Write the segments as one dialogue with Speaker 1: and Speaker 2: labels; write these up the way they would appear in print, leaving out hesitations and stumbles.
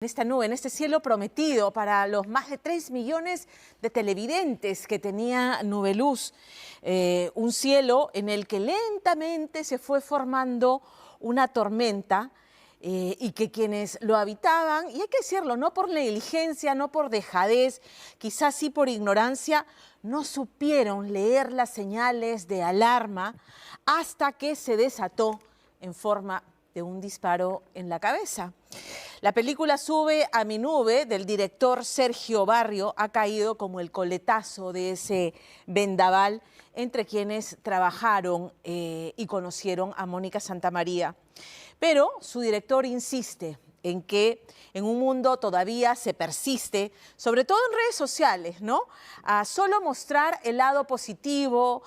Speaker 1: En esta nube, en este cielo prometido para los más de 3 millones de televidentes que tenía Nubeluz. Un cielo en el que lentamente se fue formando una tormenta y que quienes lo habitaban, y hay que decirlo, no por negligencia, no por dejadez, quizás sí por ignorancia, no supieron leer las señales de alarma hasta que se desató en forma de un disparo en la cabeza. La película Sube a mi nube, del director Sergio Barrio, ha caído como el coletazo de ese vendaval entre quienes trabajaron y conocieron a Mónica Santamaría. Pero su director insiste en que en un mundo todavía se persiste, sobre todo en redes sociales, ¿no? A solo mostrar el lado positivo,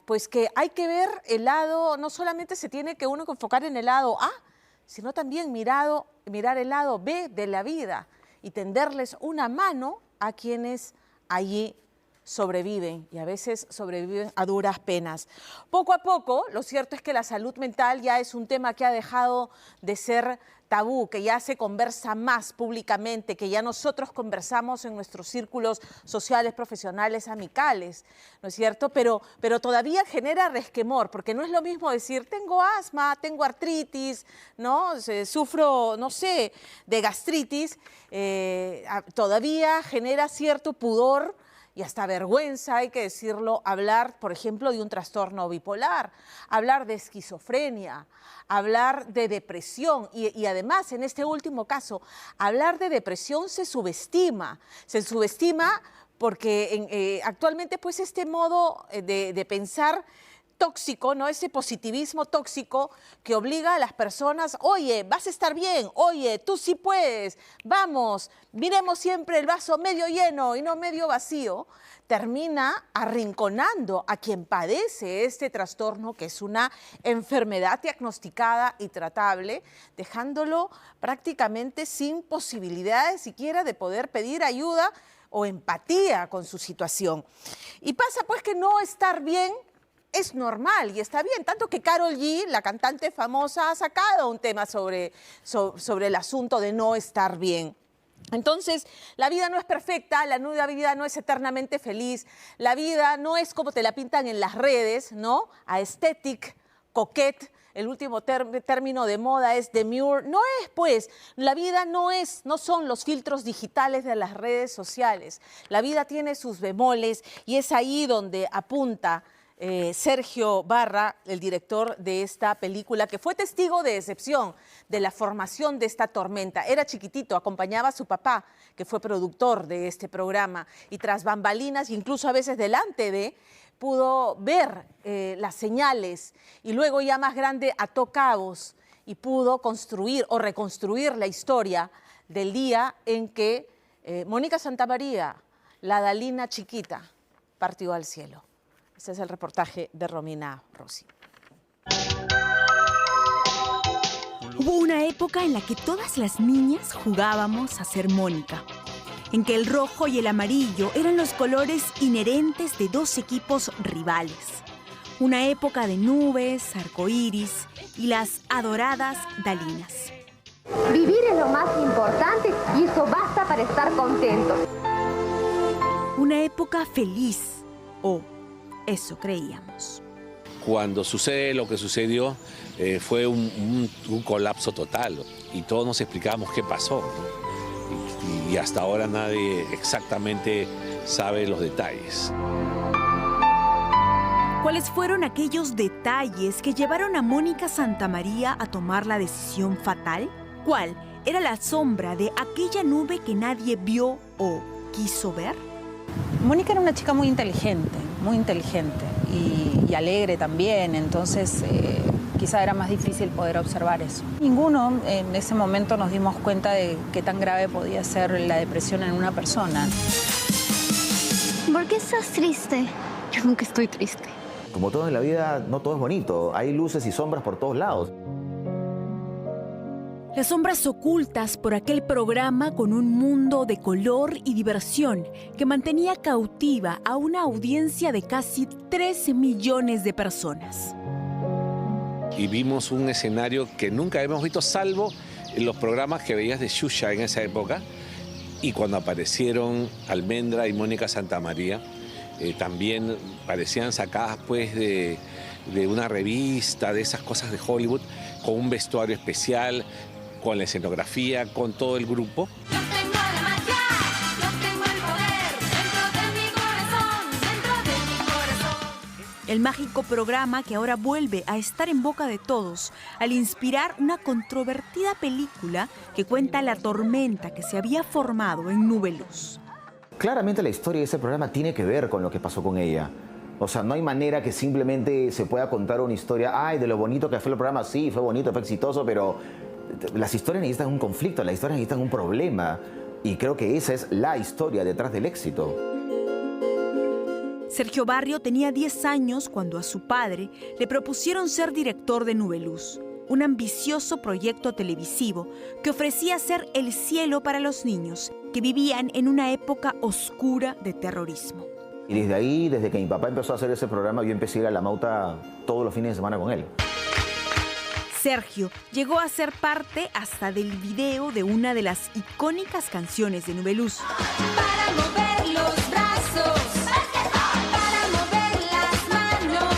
Speaker 1: pues que hay que ver el lado, no solamente se tiene que uno enfocar en el lado A, sino también mirar el lado B de la vida y tenderles una mano a quienes allí sobreviven, y a veces sobreviven a duras penas. Poco a poco, lo cierto es que la salud mental ya es un tema que ha dejado de ser tabú, que ya se conversa más públicamente, que ya nosotros conversamos en nuestros círculos sociales, profesionales, amicales, ¿no es cierto? Pero todavía genera resquemor, porque no es lo mismo decir, tengo asma, tengo artritis, ¿no? Sufro, no sé, de gastritis, todavía genera cierto pudor y hasta vergüenza, hay que decirlo, hablar, por ejemplo, de un trastorno bipolar, hablar de esquizofrenia, hablar de depresión y además, en este último caso, hablar de depresión se subestima porque actualmente pues este modo de pensar tóxico, ¿no? Ese positivismo tóxico que obliga a las personas, oye, vas a estar bien, oye, tú sí puedes, vamos, miremos siempre el vaso medio lleno y no medio vacío, termina arrinconando a quien padece este trastorno, que es una enfermedad diagnosticada y tratable, dejándolo prácticamente sin posibilidades siquiera de poder pedir ayuda o empatía con su situación. Y pasa pues que no estar bien es normal y está bien, tanto que Karol G, la cantante famosa, ha sacado un tema sobre el asunto de no estar bien. Entonces, la vida no es perfecta, la vida no es eternamente feliz, la vida no es como te la pintan en las redes, ¿no? Aesthetic, coquette, el último término de moda es demure. No es, pues, la vida no son los filtros digitales de las redes sociales. La vida tiene sus bemoles y es ahí donde apunta Sergio Barra, el director de esta película, que fue testigo de excepción de la formación de esta tormenta. Era chiquitito, acompañaba a su papá, que fue productor de este programa, y tras bambalinas, incluso a veces delante de, pudo ver las señales, y luego ya más grande ató cabos y pudo construir o reconstruir la historia del día en que Mónica Santamaría, la Dalina chiquita, partió al cielo. Este es el reportaje de Romina Rossi.
Speaker 2: Hubo una época en la que todas las niñas jugábamos a ser Mónica, en que el rojo y el amarillo eran los colores inherentes de dos equipos rivales. Una época de nubes, arcoíris y las adoradas Dalinas.
Speaker 3: Vivir es lo más importante y eso basta para estar contentos.
Speaker 2: Una época feliz, o eso creíamos.
Speaker 4: Cuando sucede lo que sucedió, fue un colapso total y todos nos explicábamos qué pasó, ¿no? Y hasta ahora nadie exactamente sabe los detalles.
Speaker 2: ¿Cuáles fueron aquellos detalles que llevaron a Mónica Santamaría a tomar la decisión fatal? ¿Cuál era la sombra de aquella nube que nadie vio o quiso ver?
Speaker 5: Mónica era una chica muy inteligente y alegre también, entonces quizá era más difícil poder observar eso. Ninguno en ese momento nos dimos cuenta de qué tan grave podía ser la depresión en una persona.
Speaker 6: ¿Por qué estás triste? Yo nunca estoy triste.
Speaker 7: Como todo en la vida, no todo es bonito. Hay luces y sombras por todos lados.
Speaker 2: Las sombras ocultas por aquel programa con un mundo de color y diversión que mantenía cautiva a una audiencia de casi 13 millones de personas.
Speaker 4: Y vimos un escenario que nunca habíamos visto, salvo los programas que veías de Xuxa en esa época, y cuando aparecieron Almendra y Mónica Santamaría, también parecían sacadas pues de una revista, de esas cosas de Hollywood, con un vestuario especial, con la escenografía, con todo el grupo.
Speaker 2: El mágico programa que ahora vuelve a estar en boca de todos al inspirar una controvertida película que cuenta la tormenta que se había formado en Nubeluz.
Speaker 7: Claramente la historia de ese programa tiene que ver con lo que pasó con ella. O sea, no hay manera que simplemente se pueda contar una historia, ay, de lo bonito que fue el programa, sí, fue bonito, fue exitoso, pero las historias necesitan un conflicto, las historias necesitan un problema. Y creo que esa es la historia detrás del éxito.
Speaker 2: Sergio Barrio tenía 10 años cuando a su padre le propusieron ser director de Nubeluz, un ambicioso proyecto televisivo que ofrecía ser el cielo para los niños que vivían en una época oscura de terrorismo.
Speaker 7: Y desde ahí, desde que mi papá empezó a hacer ese programa, yo empecé a ir a La Mauta todos los fines de semana con él.
Speaker 2: Sergio llegó a ser parte hasta del video de una de las icónicas canciones de Nubeluz.
Speaker 8: Para mover los brazos, para mover las manos.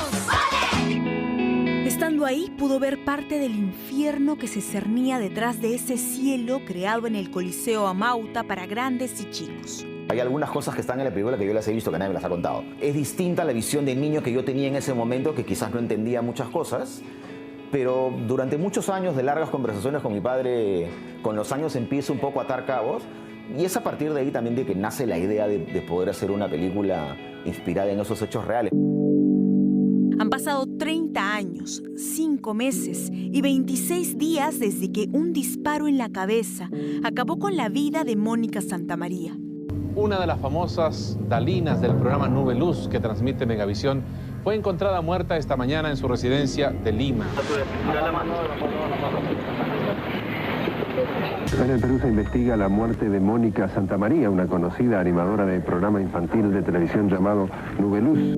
Speaker 2: Estando ahí, pudo ver parte del infierno que se cernía detrás de ese cielo creado en el Coliseo Amauta para grandes y chicos.
Speaker 7: Hay algunas cosas que están en la película que yo las he visto que nadie me las ha contado. Es distinta la visión de niño que yo tenía en ese momento, que quizás no entendía muchas cosas, pero durante muchos años de largas conversaciones con mi padre, con los años empiezo un poco a atar cabos, y es a partir de ahí también de que nace la idea de poder hacer una película inspirada en esos hechos reales.
Speaker 2: Han pasado 30 años, 5 meses y 26 días desde que un disparo en la cabeza acabó con la vida de Mónica Santamaría.
Speaker 9: Una de las famosas Dalinas del programa Nubeluz que transmite Megavisión fue encontrada muerta esta mañana en su residencia de Lima.
Speaker 10: En el Perú se investiga la muerte de Mónica Santamaría, una conocida animadora de programa infantil de televisión llamado Nubeluz.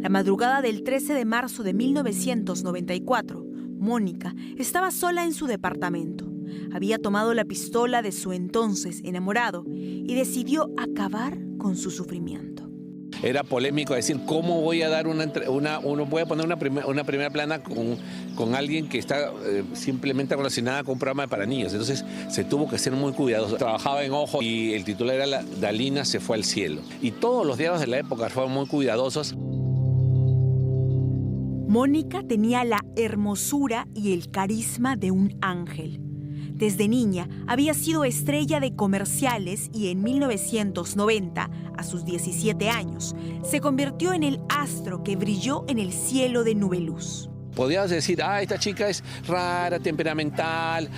Speaker 2: La madrugada del 13 de marzo de 1994, Mónica estaba sola en su departamento. Había tomado la pistola de su entonces enamorado y decidió acabar con su sufrimiento.
Speaker 4: Era polémico decir cómo voy a dar uno puede poner una primera plana con alguien que está simplemente relacionada con un programa para niños. Entonces se tuvo que ser muy cuidadoso. Trabajaba en Ojo y el titular era Dalina se fue al cielo. Y todos los diarios de la época fueron muy cuidadosos.
Speaker 2: Mónica tenía la hermosura y el carisma de un ángel. Desde niña había sido estrella de comerciales y en 1990, a sus 17 años, se convirtió en el astro que brilló en el cielo de Nubeluz.
Speaker 4: Podías decir, esta chica es rara, temperamental,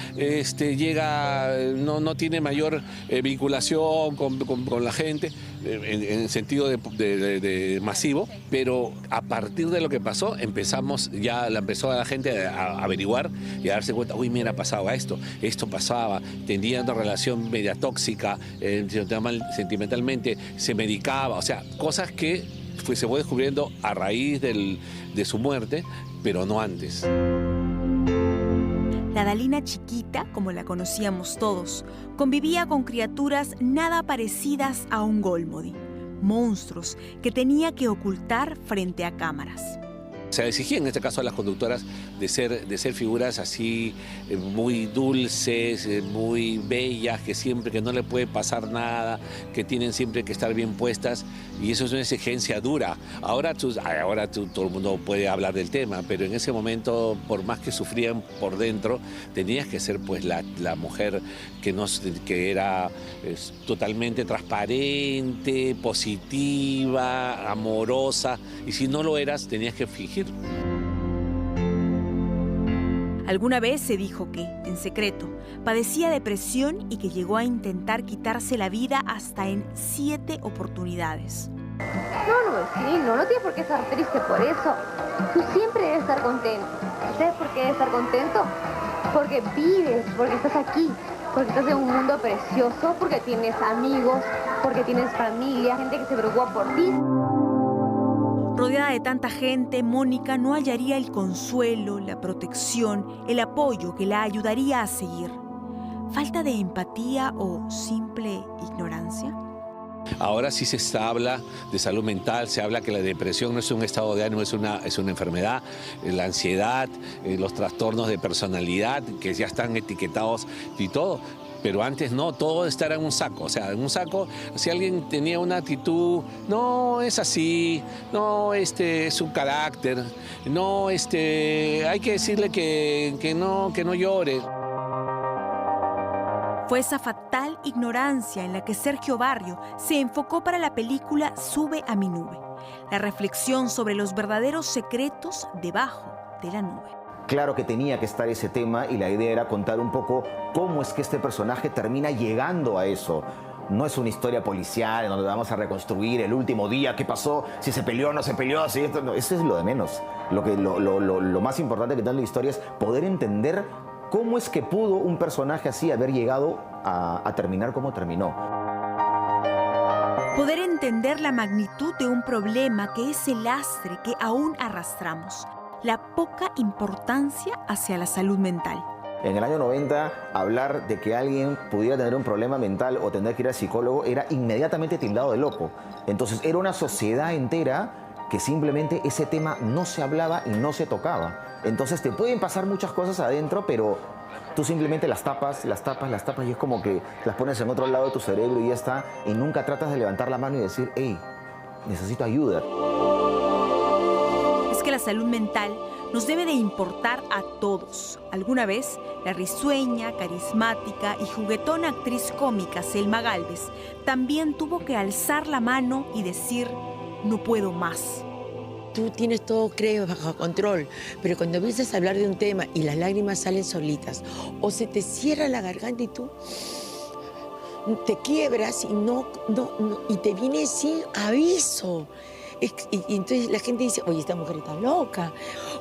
Speaker 4: no tiene mayor vinculación con la gente, en el sentido de masivo, pero a partir de lo que pasó, la empezó la gente a averiguar y a darse cuenta, uy, mira, pasaba esto pasaba, tenía una relación media tóxica, sentimentalmente, se medicaba, o sea, cosas que se fue descubriendo a raíz de su muerte, pero no antes.
Speaker 2: La Dalina chiquita, como la conocíamos todos, convivía con criaturas nada parecidas a un Golmody, monstruos que tenía que ocultar frente a cámaras.
Speaker 4: Se exigía en este caso a las conductoras de ser figuras así muy dulces, muy bellas, que no le puede pasar nada, que tienen siempre que estar bien puestas, y eso es una exigencia dura. Ahora todo el mundo puede hablar del tema, pero en ese momento, por más que sufrían por dentro, tenías que ser pues la mujer que era totalmente transparente, positiva, amorosa, y si no lo eras, tenías que fingir.
Speaker 2: Alguna vez se dijo que, en secreto, padecía depresión y que llegó a intentar quitarse la vida hasta en 7 oportunidades.
Speaker 3: No tienes por qué estar triste por eso. Tú siempre debes estar contento. ¿Sabes por qué debes estar contento? Porque vives, porque estás aquí, porque estás en un mundo precioso, porque tienes amigos, porque tienes familia, gente que se preocupa por ti.
Speaker 2: Rodeada de tanta gente, Mónica no hallaría el consuelo, la protección, el apoyo que la ayudaría a seguir. ¿Falta de empatía o simple ignorancia?
Speaker 4: Ahora sí se habla de salud mental, se habla que la depresión no es un estado de ánimo, es una enfermedad, la ansiedad, los trastornos de personalidad que ya están etiquetados y todo. Pero antes no, todo estará en un saco. O sea, en un saco, si alguien tenía una actitud, no es así, no es su carácter, no hay que decirle que no llore.
Speaker 2: Fue esa fatal ignorancia en la que Sergio Barrio se enfocó para la película Sube a mi nube, la reflexión sobre los verdaderos secretos debajo de la nube.
Speaker 7: Claro que tenía que estar ese tema y la idea era contar un poco cómo es que este personaje termina llegando a eso. No es una historia policial en donde vamos a reconstruir el último día, qué pasó, si se peleó o no se peleó, si esto, no, eso es lo de menos. Lo más importante que tiene la historia es poder entender cómo es que pudo un personaje así haber llegado a terminar como terminó.
Speaker 2: Poder entender la magnitud de un problema que es el lastre que aún arrastramos, la poca importancia hacia la salud mental.
Speaker 7: En el año 90, hablar de que alguien pudiera tener un problema mental o tener que ir al psicólogo era inmediatamente tildado de loco. Entonces era una sociedad entera que simplemente ese tema no se hablaba y no se tocaba. Entonces te pueden pasar muchas cosas adentro, pero tú simplemente las tapas y es como que las pones en otro lado de tu cerebro y ya está. Y nunca tratas de levantar la mano y decir, hey, necesito ayuda.
Speaker 2: Es que la salud mental nos debe de importar a todos. Alguna vez, la risueña, carismática y juguetona actriz cómica Selma Gálvez también tuvo que alzar la mano y decir, no puedo más.
Speaker 11: Tú tienes todo, creo, bajo control, pero cuando empiezas a hablar de un tema y las lágrimas salen solitas, o se te cierra la garganta y tú te quiebras y te viene sin aviso. Y entonces la gente dice, oye, esta mujer está loca.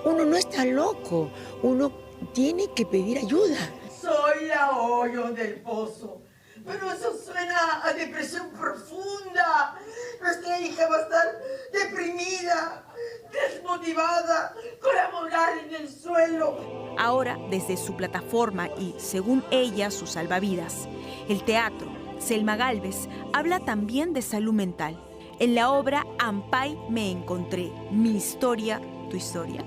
Speaker 11: Uno no está loco, uno tiene que pedir ayuda.
Speaker 12: Soy la hoyo del pozo, pero eso suena a depresión profunda. Nuestra hija va a estar deprimida, desmotivada, con la moral en el suelo.
Speaker 2: Ahora, desde su plataforma y, según ella, su salvavidas, el teatro, Selma Gálvez habla también de salud mental. En la obra Ampay me encontré, mi historia, tu historia.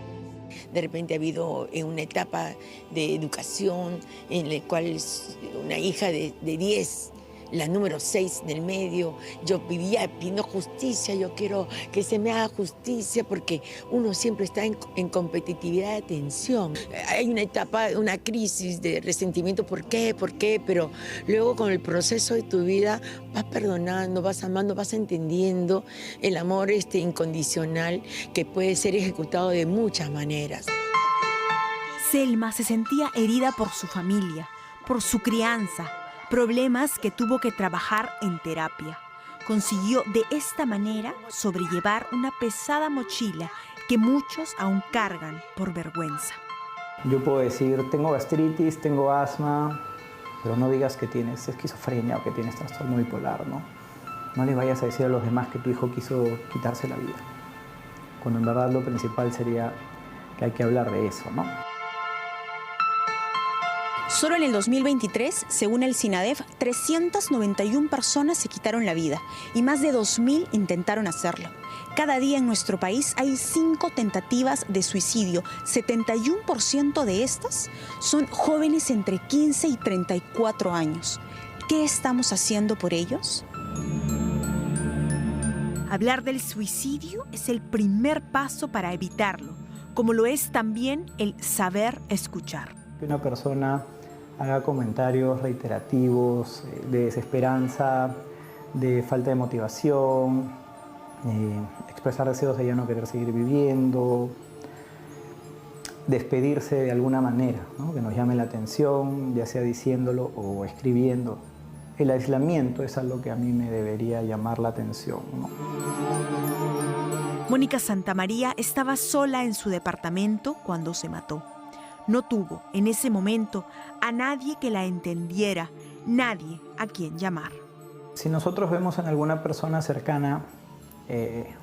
Speaker 11: De repente ha habido una etapa de educación en la cual una hija de 10, la número 6 del medio, yo vivía pidiendo justicia, yo quiero que se me haga justicia porque uno siempre está en competitividad de atención. Hay una etapa, una crisis de resentimiento, ¿por qué? Pero luego con el proceso de tu vida vas perdonando, vas amando, vas entendiendo el amor incondicional que puede ser ejecutado de muchas maneras.
Speaker 2: Selma se sentía herida por su familia, por su crianza, problemas que tuvo que trabajar en terapia. Consiguió de esta manera sobrellevar una pesada mochila que muchos aún cargan por vergüenza.
Speaker 13: Yo puedo decir, tengo gastritis, tengo asma, pero no digas que tienes esquizofrenia o que tienes trastorno bipolar, ¿no? No les vayas a decir a los demás que tu hijo quiso quitarse la vida, cuando en verdad lo principal sería que hay que hablar de eso, ¿no?
Speaker 2: Solo en el 2023, según el SINADEF, 391 personas se quitaron la vida y más de 2.000 intentaron hacerlo. Cada día en nuestro país hay 5 tentativas de suicidio. 71% de estas son jóvenes entre 15 y 34 años. ¿Qué estamos haciendo por ellos? Hablar del suicidio es el primer paso para evitarlo, como lo es también el saber escuchar.
Speaker 13: Que una persona haga comentarios reiterativos de desesperanza, de falta de motivación, expresar deseos de ya no querer seguir viviendo, despedirse de alguna manera, ¿no? Que nos llame la atención, ya sea diciéndolo o escribiendo. El aislamiento es algo que a mí me debería llamar la atención, ¿no?
Speaker 2: Mónica Santamaría estaba sola en su departamento cuando se mató. No tuvo, en ese momento, a nadie que la entendiera, nadie a quien llamar.
Speaker 13: Si nosotros vemos en alguna persona cercana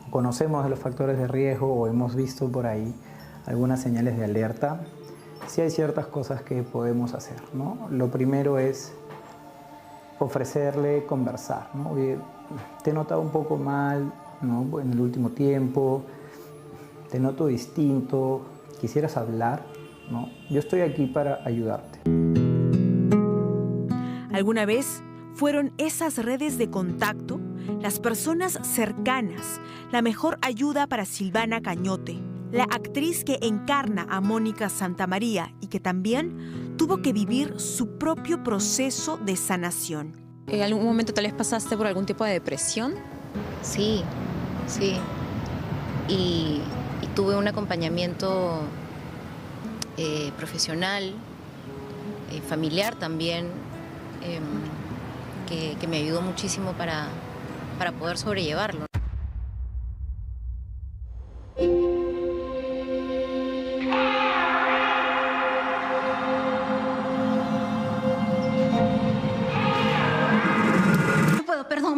Speaker 13: conocemos de los factores de riesgo o hemos visto por ahí algunas señales de alerta, sí hay ciertas cosas que podemos hacer, ¿no? Lo primero es ofrecerle conversar, ¿no? Oye, te he notado un poco mal, ¿no? En el último tiempo, te noto distinto, quisieras hablar, ¿no? Yo estoy aquí para ayudarte.
Speaker 2: ¿Alguna vez fueron esas redes de contacto, las personas cercanas, la mejor ayuda para Silvana Cañote, la actriz que encarna a Mónica Santamaría y que también tuvo que vivir su propio proceso de sanación?
Speaker 14: ¿En algún momento tal vez pasaste por algún tipo de depresión?
Speaker 15: Sí, sí. Y tuve un acompañamiento profesional, familiar también, que me ayudó muchísimo para poder sobrellevarlo.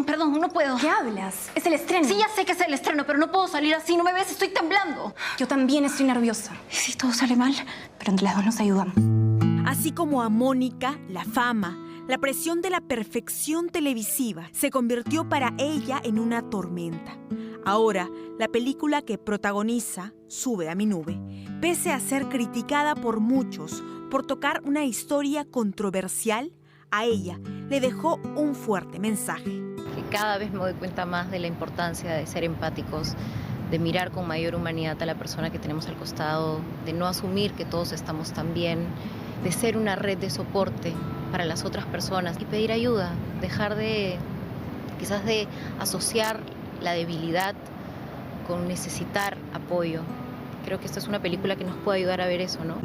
Speaker 6: Perdón, no puedo.
Speaker 16: ¿Qué hablas? Es el estreno.
Speaker 6: Sí, ya sé que es el estreno, pero no puedo salir así. ¿No me ves? Estoy temblando.
Speaker 16: Yo también estoy nerviosa.
Speaker 6: ¿Y si todo sale mal?
Speaker 16: Pero entre las dos nos ayudamos.
Speaker 2: Así como a Mónica, la fama, la presión de la perfección televisiva se convirtió para ella en una tormenta. Ahora, la película que protagoniza, Sube a mi nube, pese a ser criticada por muchos por tocar una historia controversial, a ella le dejó un fuerte mensaje.
Speaker 15: Que cada vez me doy cuenta más de la importancia de ser empáticos, de mirar con mayor humanidad a la persona que tenemos al costado, de no asumir que todos estamos tan bien, de ser una red de soporte para las otras personas y pedir ayuda, dejar quizás de asociar la debilidad con necesitar apoyo. Creo que esta es una película que nos puede ayudar a ver eso, ¿no?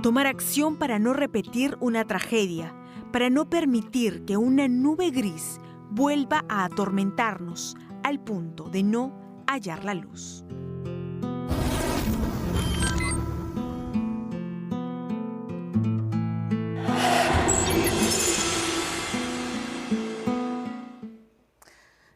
Speaker 2: Tomar acción para no repetir una tragedia, para no permitir que una nube gris vuelva a atormentarnos al punto de no hallar la luz.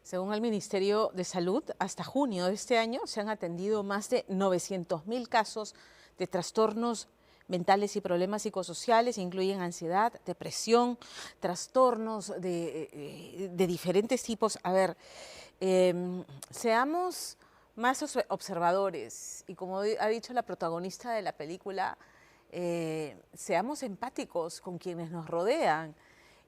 Speaker 1: Según el Ministerio de Salud, hasta junio de este año se han atendido más de 900.000 casos de trastornos mentales y problemas psicosociales. Incluyen ansiedad, depresión, trastornos de diferentes tipos. A ver, seamos más observadores y, como ha dicho la protagonista de la película, seamos empáticos con quienes nos rodean.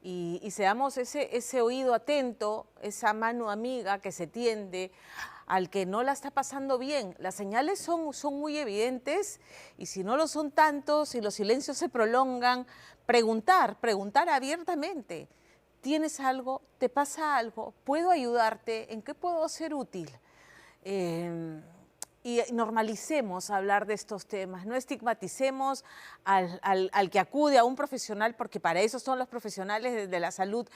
Speaker 1: Y seamos ese oído atento, esa mano amiga que se tiende al que no la está pasando bien. Las señales son muy evidentes y si no lo son tanto, si los silencios se prolongan, preguntar abiertamente. ¿Tienes algo? ¿Te pasa algo? ¿Puedo ayudarte? ¿En qué puedo ser útil? Y normalicemos hablar de estos temas, no estigmaticemos al que acude a un profesional, porque para eso son los profesionales de la salud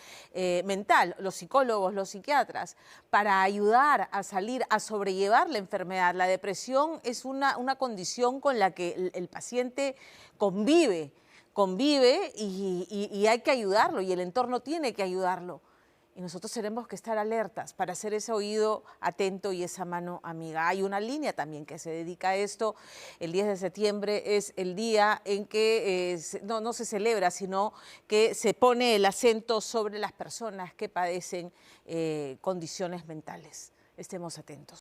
Speaker 1: mental, los psicólogos, los psiquiatras, para ayudar a salir, a sobrellevar la enfermedad. La depresión es una condición con la que el paciente convive y hay que ayudarlo y el entorno tiene que ayudarlo. Y nosotros tenemos que estar alertas para hacer ese oído atento y esa mano amiga. Hay una línea también que se dedica a esto. El 10 de septiembre es el día en que no se celebra, sino que se pone el acento sobre las personas que padecen condiciones mentales. Estemos atentos.